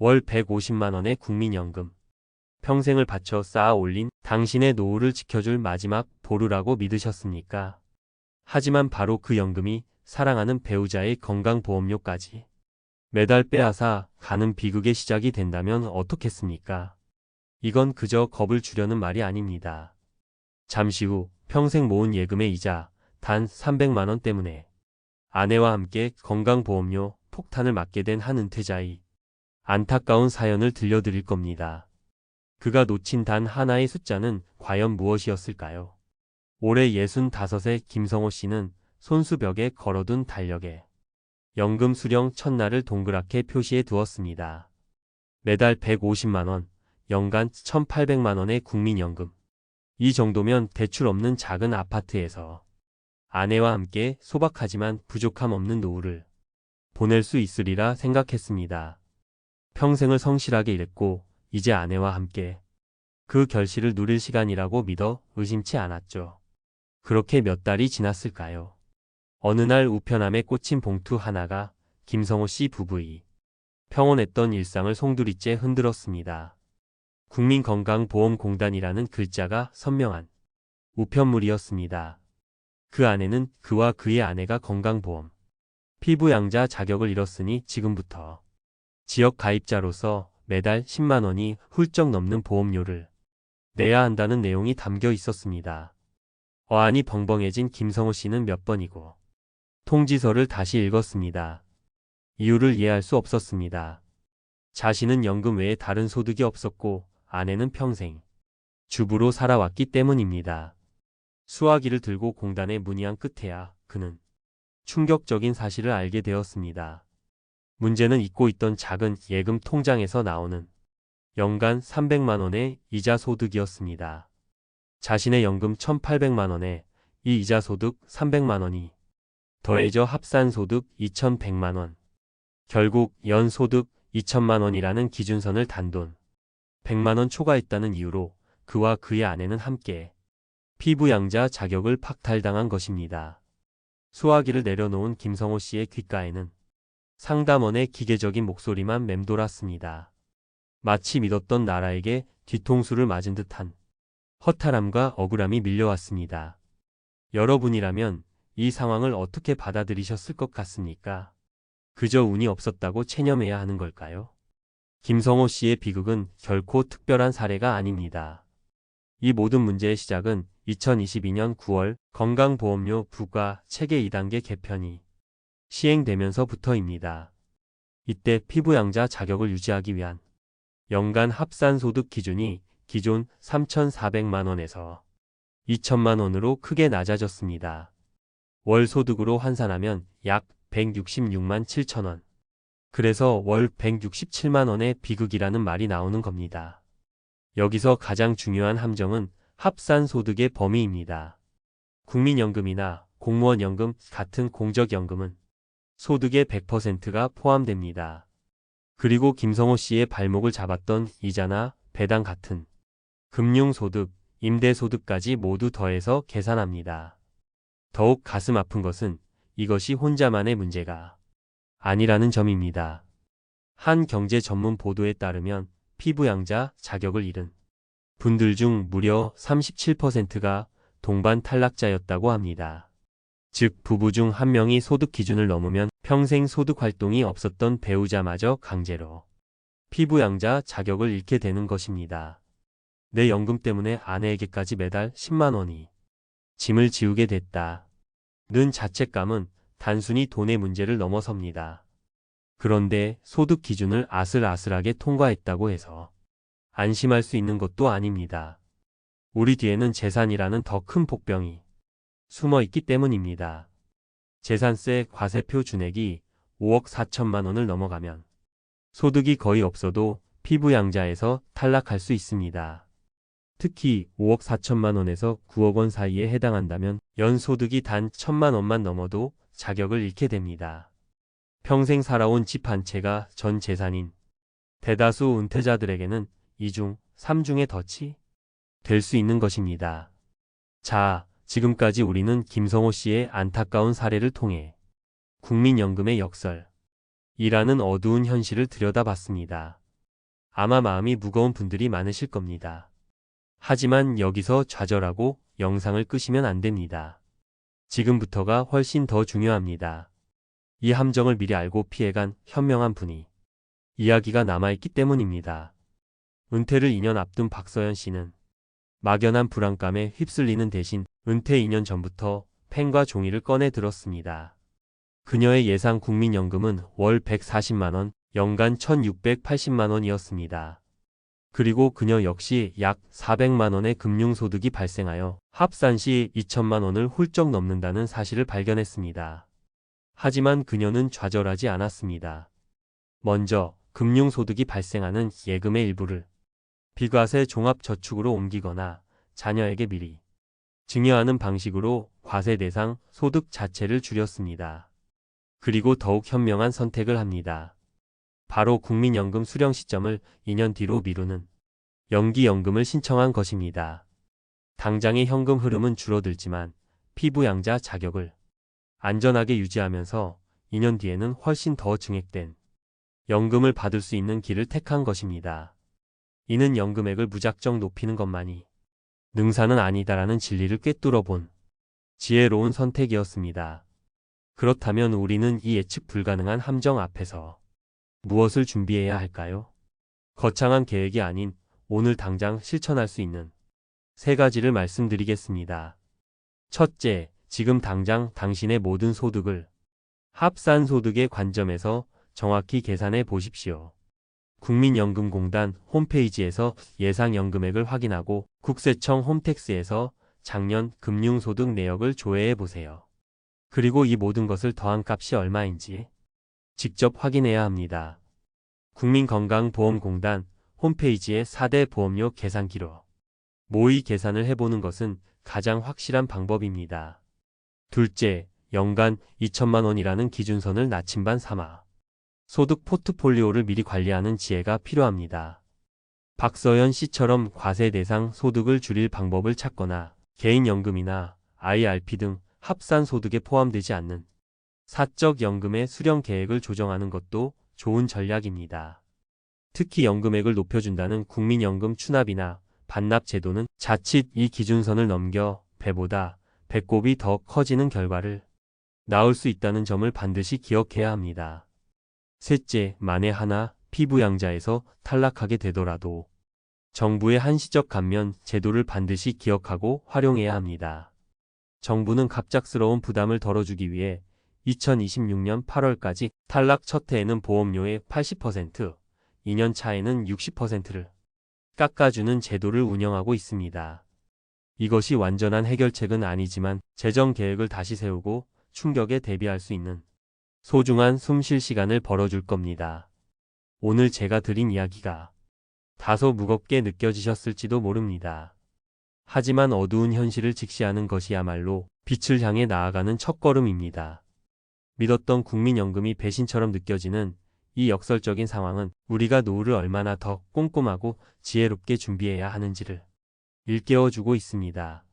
월 150만 원의 국민연금. 평생을 바쳐 쌓아 올린 당신의 노후를 지켜줄 마지막 보루라고 믿으셨습니까? 하지만 바로 그 연금이 사랑하는 배우자의 건강보험료까지 매달 빼앗아 가는 비극의 시작이 된다면 어떻겠습니까? 이건 그저 겁을 주려는 말이 아닙니다. 잠시 후 평생 모은 예금의 이자 단 300만 원 때문에 아내와 함께 건강보험료 폭탄을 맞게 된 한 은퇴자의 안타까운 사연을 들려드릴 겁니다. 그가 놓친 단 하나의 숫자는 과연 무엇이었을까요? 올해 65세 김성호 씨는 손수벽에 걸어둔 달력에 연금 수령 첫날을 동그랗게 표시해 두었습니다. 매달 150만 원, 연간 1,800만 원의 국민연금. 이 정도면 대출 없는 작은 아파트에서 아내와 함께 소박하지만 부족함 없는 노후를 보낼 수 있으리라 생각했습니다. 평생을 성실하게 일했고 이제 아내와 함께 그 결실을 누릴 시간이라고 믿어 의심치 않았죠. 그렇게 몇 달이 지났을까요? 어느 날 우편함에 꽂힌 봉투 하나가 김성호 씨 부부의 평온했던 일상을 송두리째 흔들었습니다. 국민건강보험공단이라는 글자가 선명한 우편물이었습니다. 그 안에는 그와 그의 아내가 건강보험 피부양자 자격을 잃었으니 지금부터 지역 가입자로서 매달 10만 원이 훌쩍 넘는 보험료를 내야 한다는 내용이 담겨 있었습니다. 어안이 벙벙해진 김성호 씨는 몇 번이고 통지서를 다시 읽었습니다. 이유를 이해할 수 없었습니다. 자신은 연금 외에 다른 소득이 없었고 아내는 평생 주부로 살아왔기 때문입니다. 수화기를 들고 공단에 문의한 끝에야 그는 충격적인 사실을 알게 되었습니다. 문제는 잊고 있던 작은 예금 통장에서 나오는 연간 300만 원의 이자 소득이었습니다. 자신의 연금 1,800만 원에 이 이자 소득 300만 원이 더해져 합산 소득 2,100만 원. 결국 연 소득 2천만 원이라는 기준선을 단돈 100만 원 초과했다는 이유로 그와 그의 아내는 함께 피부양자 자격을 박탈당한 것입니다. 수화기를 내려놓은 김성호 씨의 귓가에는 상담원의 기계적인 목소리만 맴돌았습니다. 마치 믿었던 나라에게 뒤통수를 맞은 듯한 허탈함과 억울함이 밀려왔습니다. 여러분이라면 이 상황을 어떻게 받아들이셨을 것 같습니까? 그저 운이 없었다고 체념해야 하는 걸까요? 김성호 씨의 비극은 결코 특별한 사례가 아닙니다. 이 모든 문제의 시작은 2022년 9월 건강보험료 부과 체계 2단계 개편이 시행되면서부터입니다. 이때 피부양자 자격을 유지하기 위한 연간 합산소득 기준이 기존 3,400만 원에서 2천만 원으로 크게 낮아졌습니다. 월 소득으로 환산하면 약 166만 7천 원. 그래서 월 167만 원의 비극이라는 말이 나오는 겁니다. 여기서 가장 중요한 함정은 합산소득의 범위입니다. 국민연금이나 공무원연금 같은 공적연금은 소득의 100%가 포함됩니다. 그리고 김성호 씨의 발목을 잡았던 이자나 배당 같은 금융소득, 임대소득까지 모두 더해서 계산합니다. 더욱 가슴 아픈 것은 이것이 혼자만의 문제가 아니라는 점입니다. 한 경제 전문 보도에 따르면 피부양자 자격을 잃은 분들 중 무려 37%가 동반 탈락자였다고 합니다. 즉 부부 중 한 명이 소득 기준을 넘으면 평생 소득 활동이 없었던 배우자마저 강제로 피부양자 자격을 잃게 되는 것입니다. 내 연금 때문에 아내에게까지 매달 10만 원이 짐을 지우게 됐다. 는 자책감은 단순히 돈의 문제를 넘어섭니다. 그런데 소득 기준을 아슬아슬하게 통과했다고 해서 안심할 수 있는 것도 아닙니다. 우리 뒤에는 재산이라는 더 큰 복병이 숨어 있기 때문입니다. 재산세 과세표 준액이 5억 4천만 원을 넘어가면 소득이 거의 없어도 피부양자에서 탈락할 수 있습니다. 특히 5억 4천만 원에서 9억 원 사이에 해당한다면 연소득이 단 1,000만 원만 넘어도 자격을 잃게 됩니다. 평생 살아온 집 한 채가 전 재산인 대다수 은퇴자들에게는 2중, 3중의 덫이 될 수 있는 것입니다. 자, 지금까지 우리는 김성호 씨의 안타까운 사례를 통해 국민연금의 역설이라는 어두운 현실을 들여다봤습니다. 아마 마음이 무거운 분들이 많으실 겁니다. 하지만 여기서 좌절하고 영상을 끄시면 안 됩니다. 지금부터가 훨씬 더 중요합니다. 이 함정을 미리 알고 피해간 현명한 분이 이야기가 남아있기 때문입니다. 은퇴를 2년 앞둔 박서연 씨는 막연한 불안감에 휩쓸리는 대신 은퇴 2년 전부터 펜과 종이를 꺼내 들었습니다. 그녀의 예상 국민연금은 월 140만 원, 연간 1680만 원이었습니다. 그리고 그녀 역시 약 400만 원의 금융소득이 발생하여 합산 시 2천만 원을 훌쩍 넘는다는 사실을 발견했습니다. 하지만 그녀는 좌절하지 않았습니다. 먼저 금융소득이 발생하는 예금의 일부를 비과세 종합저축으로 옮기거나 자녀에게 미리 증여하는 방식으로 과세 대상 소득 자체를 줄였습니다. 그리고 더욱 현명한 선택을 합니다. 바로 국민연금 수령 시점을 2년 뒤로 미루는 연기연금을 신청한 것입니다. 당장의 현금 흐름은 줄어들지만 피부양자 자격을 안전하게 유지하면서 2년 뒤에는 훨씬 더 증액된 연금을 받을 수 있는 길을 택한 것입니다. 이는 연금액을 무작정 높이는 것만이 능사는 아니다라는 진리를 꿰뚫어 본 지혜로운 선택이었습니다. 그렇다면 우리는 이 예측 불가능한 함정 앞에서 무엇을 준비해야 할까요? 거창한 계획이 아닌 오늘 당장 실천할 수 있는 3가지를 말씀드리겠습니다. 첫째, 지금 당장 당신의 모든 소득을 합산소득의 관점에서 정확히 계산해 보십시오. 국민연금공단 홈페이지에서 예상연금액을 확인하고 국세청 홈택스에서 작년 금융소득 내역을 조회해 보세요. 그리고 이 모든 것을 더한 값이 얼마인지 직접 확인해야 합니다. 국민건강보험공단 홈페이지의 4대 보험료 계산기로 모의 계산을 해보는 것은 가장 확실한 방법입니다. 둘째, 연간 2천만 원이라는 기준선을 나침반 삼아 소득 포트폴리오를 미리 관리하는 지혜가 필요합니다. 박서연 씨처럼 과세 대상 소득을 줄일 방법을 찾거나 개인연금이나 IRP 등 합산 소득에 포함되지 않는 사적연금의 수령 계획을 조정하는 것도 좋은 전략입니다. 특히 연금액을 높여준다는 국민연금 추납이나 반납 제도는 자칫 이 기준선을 넘겨 배보다 배꼽이 더 커지는 결과를 낳을 수 있다는 점을 반드시 기억해야 합니다. 셋째, 만에 하나 피부양자에서 탈락하게 되더라도 정부의 한시적 감면 제도를 반드시 기억하고 활용해야 합니다. 정부는 갑작스러운 부담을 덜어주기 위해 2026년 8월까지 탈락 첫 해에는 보험료의 80%, 2년 차에는 60%를 깎아주는 제도를 운영하고 있습니다. 이것이 완전한 해결책은 아니지만 재정 계획을 다시 세우고 충격에 대비할 수 있는 소중한 숨 쉴 시간을 벌어줄 겁니다. 오늘 제가 드린 이야기가 다소 무겁게 느껴지셨을지도 모릅니다. 하지만 어두운 현실을 직시하는 것이야말로 빛을 향해 나아가는 첫걸음입니다. 믿었던 국민연금이 배신처럼 느껴지는 이 역설적인 상황은 우리가 노후를 얼마나 더 꼼꼼하고 지혜롭게 준비해야 하는지를 일깨워주고 있습니다.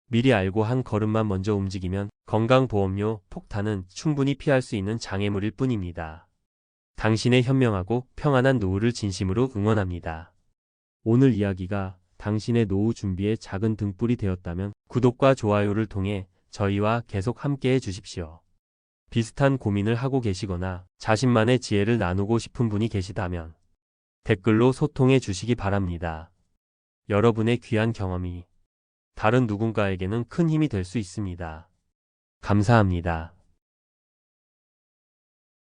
미리 알고 한 걸음만 먼저 움직이면 건강보험료 폭탄은 충분히 피할 수 있는 장애물일 뿐입니다. 당신의 현명하고 평안한 노후를 진심으로 응원합니다. 오늘 이야기가 당신의 노후 준비에 작은 등불이 되었다면 구독과 좋아요를 통해 저희와 계속 함께해 주십시오. 비슷한 고민을 하고 계시거나 자신만의 지혜를 나누고 싶은 분이 계시다면 댓글로 소통해 주시기 바랍니다. 여러분의 귀한 경험이 다른 누군가에게는 큰 힘이 될 수 있습니다. 감사합니다.